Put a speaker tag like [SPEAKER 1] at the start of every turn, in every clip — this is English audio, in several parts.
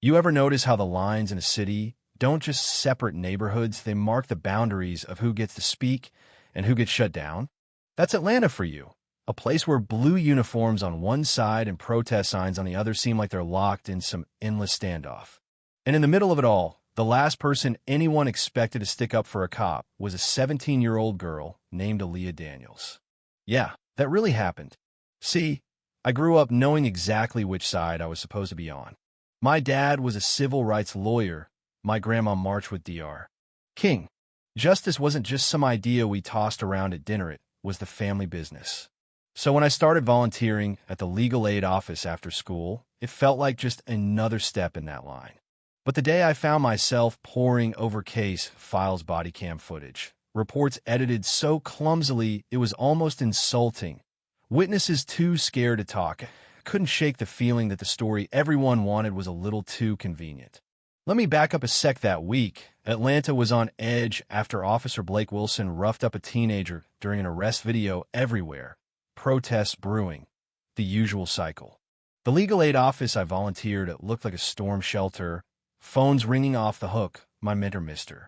[SPEAKER 1] You ever notice how the lines in a city don't just separate neighborhoods, they mark the boundaries of who gets to speak and who gets shut down? That's Atlanta for you, a place where blue uniforms on one side and protest signs on the other seem like they're locked in some endless standoff. And in the middle of it all, the last person anyone expected to stick up for a cop was a 17-year-old girl named Aaliyah Daniels. Yeah, that really happened. See, I grew up knowing exactly which side I was supposed to be on. My dad was a civil rights lawyer. My grandma marched with Dr. King. Justice wasn't just some idea we tossed around at dinner, it was the family business. So when I started volunteering at the legal aid office after school, it felt like just another step in that line. But the day I found myself poring over case files, body cam footage, reports edited so clumsily it was almost insulting, witnesses too scared to talk, I couldn't shake the feeling that the story everyone wanted was a little too convenient. Let me back up a sec. That week, Atlanta was on edge after Officer Blake Wilson roughed up a teenager during an arrest. Video everywhere, protests brewing, the usual cycle. The legal aid office I volunteered at looked like a storm shelter, phones ringing off the hook, my mentor Mr.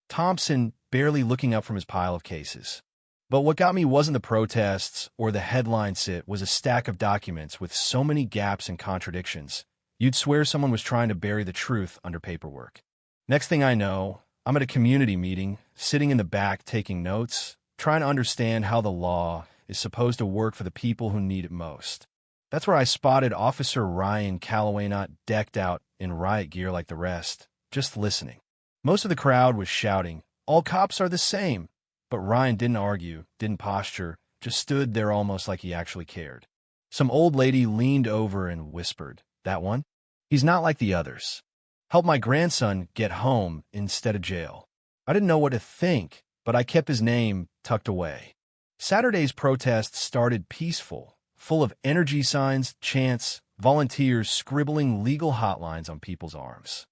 [SPEAKER 1] Thompson barely looking up from his pile of cases. But what got me wasn't the protests or the headline sit, was a stack of documents with so many gaps and contradictions, you'd swear someone was trying to bury the truth under paperwork. Next thing I know, I'm at a community meeting, sitting in the back taking notes, trying to understand how the law is supposed to work for the people who need it most. That's where I spotted Officer Ryan Calloway, not decked out in riot gear like the rest, just listening. Most of the crowd was shouting, "All cops are the same." But Ryan didn't argue, didn't posture, just stood there almost like he actually cared. Some old lady leaned over and whispered, "That one? He's not like the others. Helped my grandson get home instead of jail." I didn't know what to think, but I kept his name tucked away. Saturday's protest started peaceful, full of energy signs, chants, volunteers scribbling legal hotlines on people's arms.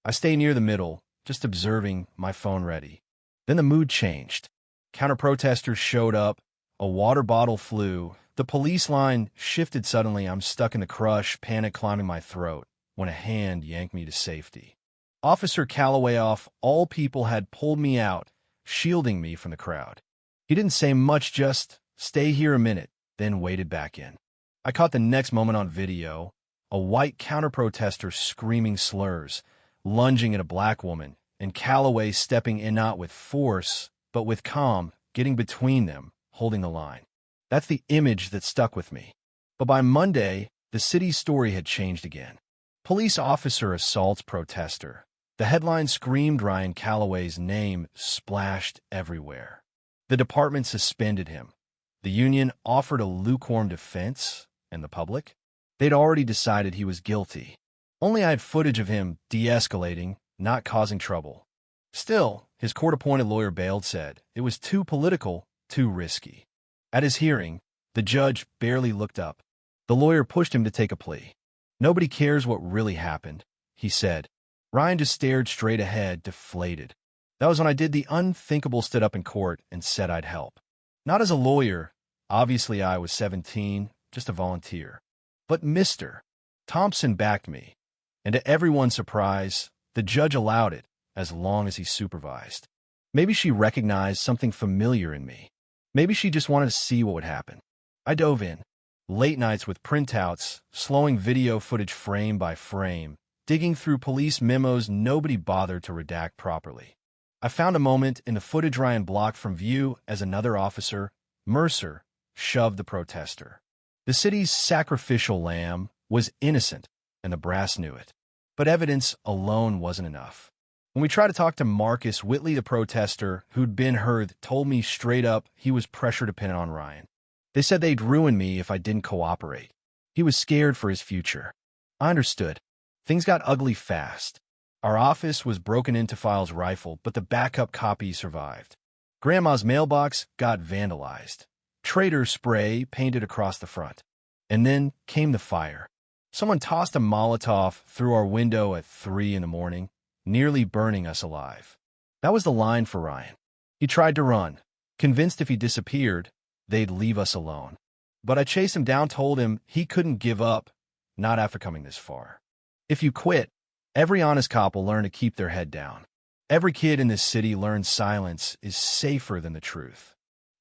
[SPEAKER 1] I stayed near the middle, just observing, my phone ready. Then the mood changed. Counter-protesters showed up, a water bottle flew, the police line shifted suddenly. I'm stuck in the crush, panic climbing my throat, when a hand yanked me to safety. Officer Calloway, off all people, had pulled me out, shielding me from the crowd. He didn't say much, just, "Stay here a minute," then waded back in. I caught the next moment on video, a white counter-protester screaming slurs, lunging at a black woman, and Calloway stepping in not with force, but with calm, getting between them, holding the line. That's the image that stuck with me. But by Monday, the city's story had changed again. Police officer assaults protester. The headline screamed Ryan Calloway's name, splashed everywhere. The department suspended him. The union offered a lukewarm defense, and the public? They'd already decided he was guilty. Only I had footage of him de-escalating, not causing trouble. Still, his court-appointed lawyer bailed, said it was too political, too risky. At his hearing, the judge barely looked up. The lawyer pushed him to take a plea. "Nobody cares what really happened," he said. Ryan just stared straight ahead, deflated. That was when I did the unthinkable, stood up in court and said I'd help. Not as a lawyer. Obviously, I was 17, just a volunteer. But Mr. Thompson backed me. And to everyone's surprise, the judge allowed it, as long as he supervised. Maybe she recognized something familiar in me. Maybe she just wanted to see what would happen. I dove in. Late nights with printouts, slowing video footage frame by frame, digging through police memos nobody bothered to redact properly. I found a moment in the footage Ryan blocked from view as another officer, Mercer, shoved the protester. The city's sacrificial lamb was innocent, and the brass knew it. But evidence alone wasn't enough. When we tried to talk to Marcus Whitley, the protester who'd been heard, told me straight up he was pressure dependent on Ryan. They said they'd ruin me if I didn't cooperate. He was scared for his future. I understood. Things got ugly fast. Our office was broken into, files rifled, but the backup copy survived. Grandma's mailbox got vandalized. Traitor spray painted across the front. And then came the fire. Someone tossed a Molotov through our window at 3 in the morning, nearly burning us alive. That was the line for Ryan. He tried to run, convinced if he disappeared, they'd leave us alone. But I chased him down, told him he couldn't give up, not after coming this far. If you quit, Every honest cop will learn to keep their head down. Every kid in this city learns silence is safer than the truth.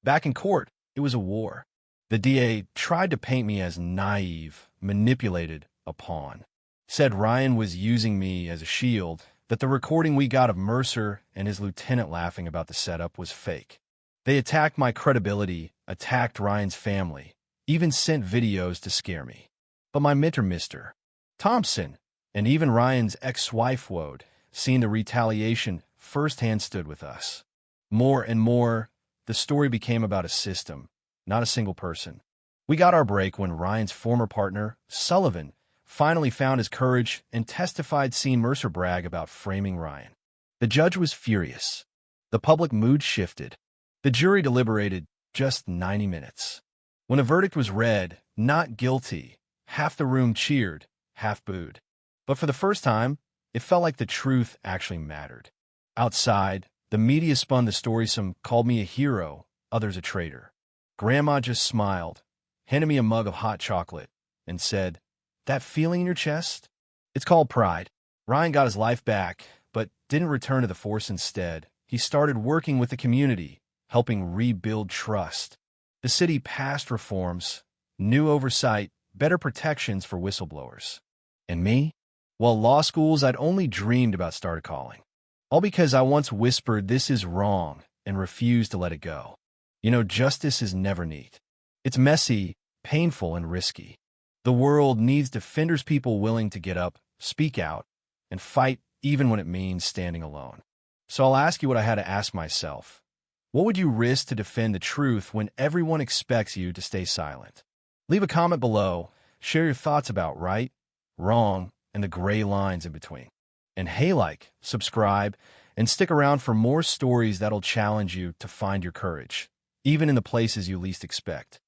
[SPEAKER 1] Back in court, it was a war. The DA tried to paint me as naive, manipulated, a pawn. Said Ryan was using me as a shield, that the recording we got of Mercer and his lieutenant laughing about the setup was fake. They attacked my credibility, attacked Ryan's family, even sent videos to scare me. But my mentor, Mr. Thompson, and even Ryan's ex-wife, Wode, seeing the retaliation firsthand, stood with us. More and more, the story became about a system, not a single person. We got our break when Ryan's former partner, Sullivan, finally found his courage and testified seeing Mercer brag about framing Ryan. The judge was furious. The public mood shifted. The jury deliberated just 90 minutes. When a verdict was read, not guilty, half the room cheered, half booed. But for the first time, it felt like the truth actually mattered. Outside, the media spun the story. Some called me a hero, others a traitor. Grandma just smiled, handed me a mug of hot chocolate, and said, "That feeling in your chest? It's called pride." Ryan got his life back, but didn't return to the force. Instead, he started working with the community, helping rebuild trust. The city passed reforms, new oversight, better protections for whistleblowers. And me? Well, law schools I'd only dreamed about started calling. All because I once whispered this is wrong and refused to let it go. You know, justice is never neat. It's messy, painful, and risky. The world needs defenders, people willing to get up, speak out, and fight even when it means standing alone. So I'll ask you what I had to ask myself. What would you risk to defend the truth when everyone expects you to stay silent? Leave a comment below. Share your thoughts about right, wrong, and the gray lines in between. And hey, subscribe, and stick around for more stories that'll challenge you to find your courage, even in the places you least expect.